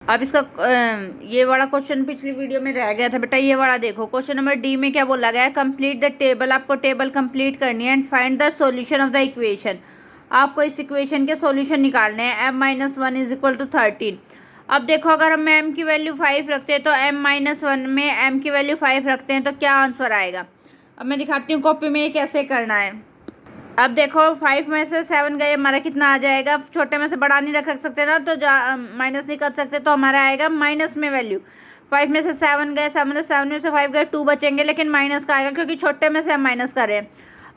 अब इसका ये वाला क्वेश्चन पिछली वीडियो में रह गया था बेटा, ये वाला देखो। क्वेश्चन नंबर डी में क्या बोला गया है, कंप्लीट द टेबल। आपको टेबल कंप्लीट करनी है and find the solution of the equation. आपको इस इक्वेशन के सॉल्यूशन निकालने हैं। m-1 is equal to 13। अब देखो, अगर हम m की वैल्यू 5 रखते हैं तो m-1 में m की वैल्यू 5 रखते हैं तो क्या आंसर आएगा। अब मैं दिखाती हूँ कॉपी में ये कैसे करना है। अब देखो 5 में से 7 गए, हमारा कितना आ जाएगा। छोटे में से बड़ा नहीं रख सकते ना, तो माइनस नहीं कर सकते, तो हमारा आएगा माइनस में वैल्यू। 5 में से 7 गए, 7 में से 5 गए, 2 बचेंगे, लेकिन माइनस का आएगा क्योंकि छोटे में से हम माइनस कर रहे हैं।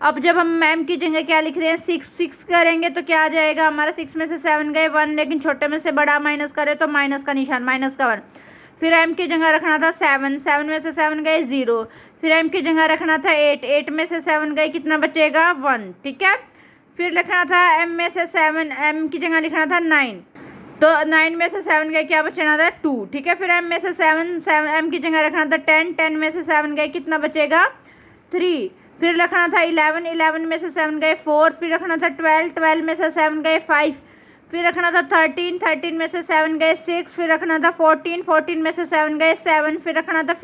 अब जब हम मैम की जगह क्या लिख रहे हैं, 6 करेंगे तो क्या आ जाएगा हमारा। 6 में से 7 गए 1, लेकिन छोटे में से बड़ा माइनस करे तो माइनस का निशान, माइनस का 1। फिर m की जगह रखना था 7 में से 7 गए 0। फिर m की जगह रखना था 8 में से 7 गए, कितना बचेगा 1। ठीक है। फिर लिखना था m में से 7, m की जगह लिखना था 9, तो 9 में से 7 गए, क्या बचना था 2। ठीक है। फिर m में से 7 m की जगह रखना था 10 में से 7 गए, कितना बचेगा 3। फिर रखना था 11 में से 7 गए 4। फिर रखना था 12 में से 7 गए 5। फिर रखना था 13 में से 7 गए 6। फिर रखना था 14 में से 7 गए 7। फिर रखना था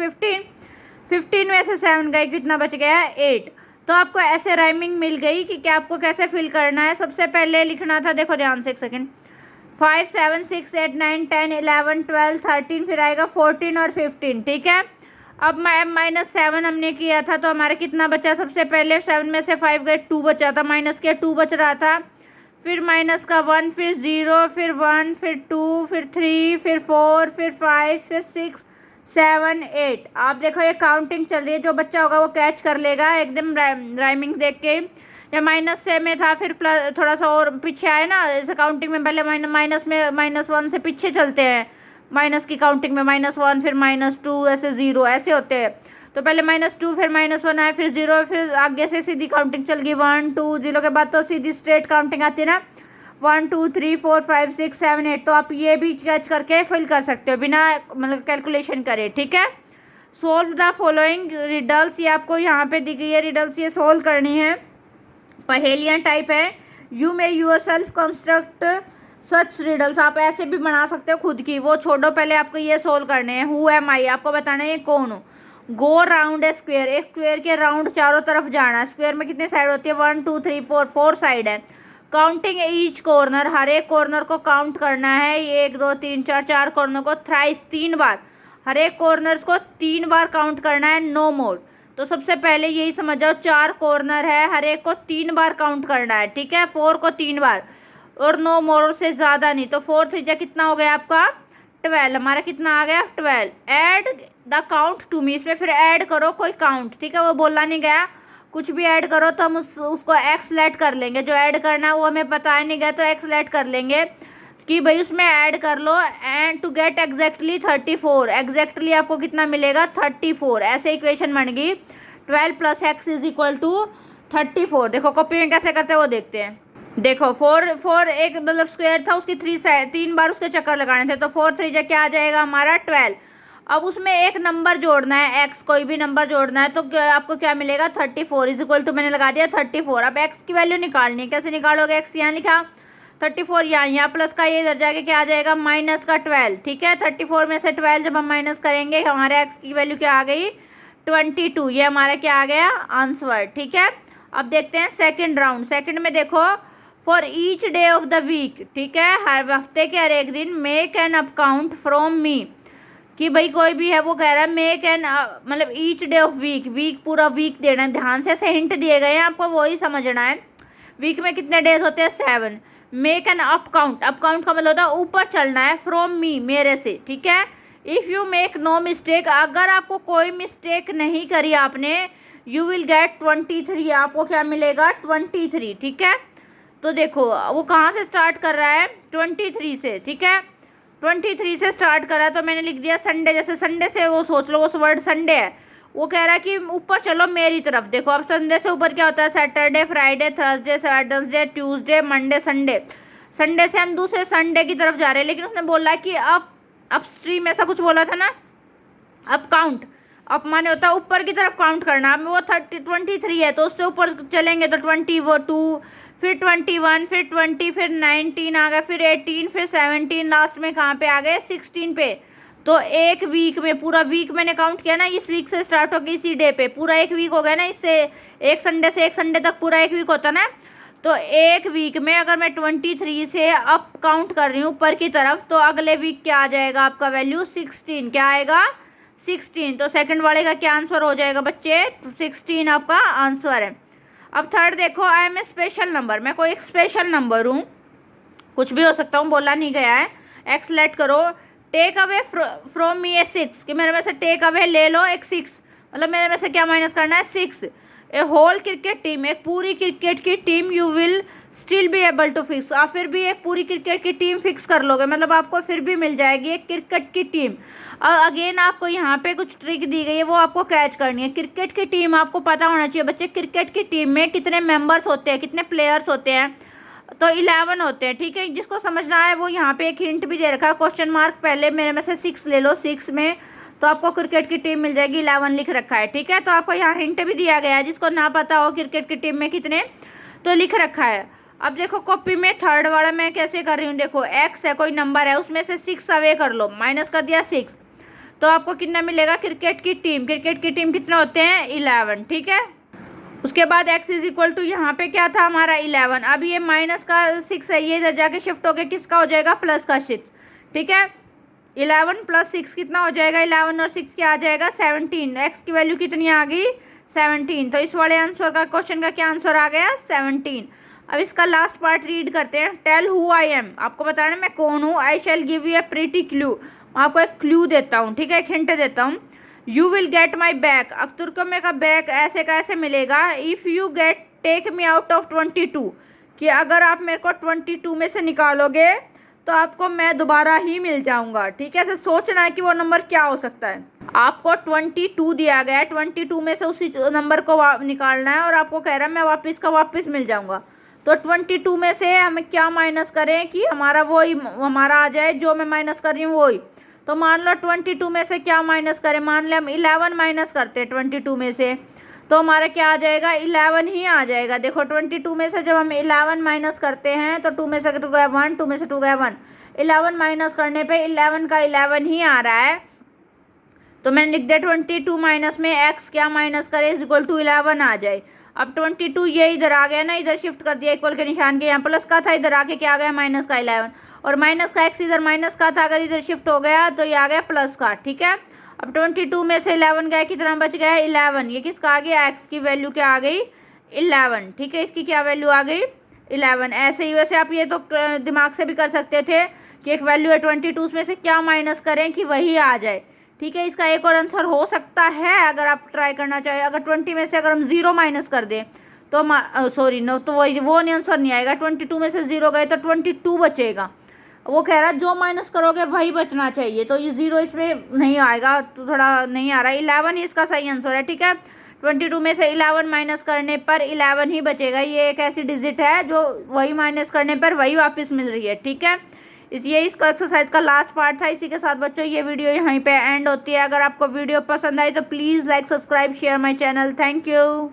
15 में से 7 गए, कितना बच गया 8। तो आपको ऐसे राइमिंग मिल गई कि क्या आपको कैसे फिल करना है। सबसे पहले लिखना था, देखो ध्यान से एक सेकेंड, 5 7 6 8 9 10 11 12 13, फिर आएगा 14 और 15। ठीक है। अब -7 हमने किया था तो हमारा कितना बचा। सबसे पहले 7 में से 5 गए, 2 बचा था, माइनस के 2 बच रहा था। फिर माइनस का 1, फिर 0, फिर 1, फिर 2, फिर 3, फिर 4, फिर 5, फिर 6 7 8। आप देखो ये काउंटिंग चल रही है, जो बच्चा होगा वो कैच कर लेगा एकदम राइमिंग देख के। या माइनस से में था, फिर प्लस थोड़ा सा और पीछे आए ना, जैसे काउंटिंग में पहले माइनस में -1 से पीछे चलते हैं, माइनस की काउंटिंग में -1 फिर -2 ऐसे 0 ऐसे होते हैं। तो पहले -2 फिर -1 आए, फिर 0, फिर आगे से सीधी काउंटिंग चल गई 1 2 0 के बाद तो सीधी स्ट्रेट काउंटिंग आती है ना, 1 2 3 4 5 6 7 8। तो आप ये भी कैच करके फिल कर सकते हो बिना मतलब कैलकुलेशन करे। ठीक है। सोल्व द फॉलोइंग रिडल्स, ये आपको यहाँ पे दी गई है रिडल्स, ये सोल्व करनी है। पहेलियाँ टाइप है। You may yourself construct such riddles, आप ऐसे भी बना सकते हो खुद की, वो छोड़ो, पहले आपको ये सोल्व करने हैं। हु एम आई, आपको बताना है ये कौन हो। गो राउंड ए स्क्वेयर, एक स्क्वेयर के राउंड चारों तरफ जाना है। स्क्वेयर में कितने साइड होती है, 1 2 3 4 साइड है। काउंटिंग ईच कॉर्नर, हर एक कॉर्नर को काउंट करना है, 1 2 3 4 कॉर्नर को थ्राइस 3 बार, हर एक कॉर्नर को 3 बार काउंट करना है, नो मोर। तो सबसे पहले यही समझ जाओ, 4 कॉर्नर है, हर एक को 3 बार काउंट करना है। ठीक है। 4 को 3 बार और नो मोर से ज़्यादा नहीं। तो 4 3 कितना हो गया आपका 12, हमारा कितना आ गया 12। Add the count to me, इसमें फिर ऐड करो कोई काउंट। ठीक है। वो बोला नहीं गया, कुछ भी ऐड करो तो हम उसको एक्स लेट कर लेंगे, जो ऐड करना है वो हमें बताया नहीं गया तो एक्स लेट कर लेंगे कि भाई उसमें ऐड कर लो। And to get exactly 34, exactly आपको कितना मिलेगा 34। ऐसे इक्वेशन बन गई 12 + x इज इक्वल टू 34। देखो कॉपी में कैसे करते हैं वो देखते हैं। देखो 4 एक मतलब स्क्वायर था, उसकी 3 बार उसके चक्कर लगाने थे, तो 4 3 क्या आ जाएगा हमारा 12। अब उसमें एक नंबर जोड़ना है, x कोई भी नंबर जोड़ना है, तो आपको क्या मिलेगा 34 इज इक्वल टू, मैंने लगा दिया 34। अब x की वैल्यू निकालनी है, कैसे निकालोगे, x यहाँ लिखा 34 यहाँ प्लस का ये इधर जाके क्या आ जाएगा माइनस का 12। ठीक है। 34 में से 12 जब हम माइनस करेंगे हमारे x की वैल्यू क्या आ गई 22, ये हमारा क्या आ गया आंसर। ठीक है। अब देखते हैं सेकंड राउंड। सेकंड में देखो for each day of the week, ठीक है, हर हफ्ते के हर एक दिन, make an account from me, कि भाई कोई भी है वो कह रहा है मेक एन मतलब each day of week, week पूरा वीक देना है, ध्यान से ऐसे हिंट दिए गए हैं आपको वही समझना है। वीक में कितने डेज होते हैं 7। Make an up count, up count का मतलब होता है ऊपर चलना है, फ्रॉम मी मेरे से। ठीक है। If you make no mistake, अगर आपको कोई मिस्टेक नहीं करी आपने, यू विल गेट 23, आपको क्या मिलेगा 23। ठीक है। तो देखो वो कहाँ से स्टार्ट कर रहा है 23 से। ठीक है। 23 से स्टार्ट कर रहा है, तो मैंने लिख दिया संडे, जैसे संडे से वो सोच लो, वो वर्ड संडे है, वो कह रहा है कि ऊपर चलो मेरी तरफ। देखो अब संडे से ऊपर क्या होता है, Saturday Friday Thursday Wednesday Tuesday Monday Sunday. Sunday से हम दूसरे संडे की तरफ जा रहे हैं, लेकिन उसने बोला कि अब स्ट्रीम ऐसा कुछ बोला था ना, अप काउंट। अप माने होता है ऊपर की तरफ काउंट करना। अब वो 23 है तो उससे ऊपर चलेंगे तो 22, फिर 21, फिर 20, फिर 19 आ गया, फिर 18, फिर 17, लास्ट में कहाँ पे आ गए 16 पे। तो एक वीक में, पूरा वीक मैंने काउंट किया ना, इस वीक से स्टार्ट होगी इसी डे पे, पूरा एक वीक हो गया ना, इससे एक संडे से एक संडे तक पूरा एक वीक होता ना। तो एक वीक में अगर मैं 23 से अप काउंट कर रही हूँ ऊपर की तरफ, तो अगले वीक क्या आ जाएगा आपका वैल्यू 16। क्या आएगा 16। तो सेकंड वाले का क्या आंसर हो जाएगा बच्चे 16 आपका आंसर है। अब थर्ड देखो, I am a special number, मैं कोई एक स्पेशल नंबर हूँ, कुछ भी हो सकता हूँ, बोला नहीं गया है। एक्स लेट करो, टेक अवे फ्रॉम मी ए 6, कि मेरे में से टेक अवे ले लो एक 6, मतलब मेरे में से क्या माइनस करना है 6। ए होल क्रिकेट टीम, एक पूरी क्रिकेट की team, you will still be able to fix, आप फिर भी एक पूरी क्रिकेट की टीम फिक्स कर लोगे, मतलब आपको फिर भी मिल जाएगी एक क्रिकेट की टीम। अगेन आपको यहाँ पे कुछ ट्रिक दी गई है, वो आपको कैच करनी है। क्रिकेट की टीम आपको पता होना चाहिए बच्चे, क्रिकेट की टीम में कितने मेंबर्स होते हैं, कितने प्लेयर्स होते हैं, तो 11 होते हैं, ठीक है। जिसको समझना है वो यहाँ पे एक हिंट भी दे रखा है, क्वेश्चन मार्क पहले मेरे में से 6 ले लो, 6 में तो आपको क्रिकेट की टीम मिल जाएगी, 11 लिख रखा है, ठीक है। तो आपको यहाँ हिंट भी दिया गया है, जिसको ना पता हो क्रिकेट की टीम में कितने, तो लिख रखा है। अब देखो कॉपी में थर्ड वाला मैं कैसे कर रही हूँ, देखो एक्स है, कोई नंबर है, उसमें से 6 अवे कर लो, माइनस कर दिया 6, तो आपको कितना मिलेगा क्रिकेट की टीम, क्रिकेट की टीम कितने होते हैं 11, ठीक है। उसके बाद x इज इक्वल टू यहाँ पे क्या था हमारा 11, अब ये माइनस का 6 है, ये इधर जाके शिफ्ट हो गया, किसका हो जाएगा प्लस का 6, ठीक है। 11 + 6 कितना हो जाएगा, 11 और 6 क्या आ जाएगा 17, x की वैल्यू कितनी आ गई 17। तो इस वाले आंसर का, क्वेश्चन का क्या आंसर आ गया 17। अब इसका लास्ट पार्ट रीड करते हैं। टेल हु आई एम, आपको बताना मैं कौन हूँ। I shall give you a pretty clue, आपको एक क्लू देता हूँ, ठीक है, एक हिंट देता हूँ। You will get my back, Akhtar को मेरा बैक ऐसे कैसे मिलेगा, if you get take me out of 22, कि अगर आप मेरे को 22 में से निकालोगे तो आपको मैं दोबारा ही मिल जाऊंगा, ठीक है। ऐसे सोचना है कि वो नंबर क्या हो सकता है। आपको 22 दिया गया है, 22 में से उसी नंबर को निकालना है, और आपको कह रहा है मैं वापस मिल जाऊंगा। तो 22 में से हमें क्या माइनस करें कि हमारा वही हमारा आ जाए, जो मैं माइनस कर रही हूँ वही। तो मान लो 22 में से क्या माइनस करें, मान लें हम 11 माइनस करते हैं 22 में से, तो हमारा क्या आ जाएगा 11 ही आ जाएगा। देखो 22 में से जब हम 11 माइनस करते हैं तो 2 में से 2 गया 1, 2 में से 2 गया 1, 11 माइनस करने पे 11 का 11 ही आ रहा है। तो मैंने लिख दिया 22 माइनस में x क्या माइनस करे इज इक्वल टू 11 आ जाए। अब 22 ये इधर आ गया ना, इधर शिफ्ट कर दिया इक्वल के निशान के, यहाँ प्लस का था, इधर आके क्या आ गया माइनस का 11, और माइनस का x इधर माइनस का था, अगर इधर शिफ्ट हो गया तो ये आ गया प्लस का, ठीक है। अब 22 में से 11 गया, कितना बच गया 11, ये किसका आ गया x की वैल्यू क्या आ गई 11, ठीक है, इसकी क्या वैल्यू आ गई 11। ऐसे ही वैसे आप ये तो दिमाग से भी कर सकते थे कि एक वैल्यू है 22 में से क्या माइनस करें कि वही आ जाए, ठीक है। इसका एक और आंसर हो सकता है अगर आप ट्राई करना चाहें, अगर 20 में से अगर हम 0 माइनस कर दें तो सॉरी नो, तो वो नहीं आंसर नहीं आएगा। 22 में से 0 गए तो 22 बचेगा, वो कह रहा है जो माइनस करोगे वही बचना चाहिए, तो ये 0 इसमें नहीं आएगा, तो थोड़ा नहीं आ रहा है। 11 ही इसका सही आंसर है, ठीक है। 22 में से 11 माइनस करने पर 11 ही बचेगा, ये एक ऐसी डिजिट है जो वही माइनस करने पर वही वापस मिल रही है, ठीक है। ये इसका एक्सरसाइज का लास्ट पार्ट था। इसी के साथ बच्चों ये वीडियो यहीं पे एंड होती है। अगर आपको वीडियो पसंद आई तो please like, subscribe, share my channel. Thank you.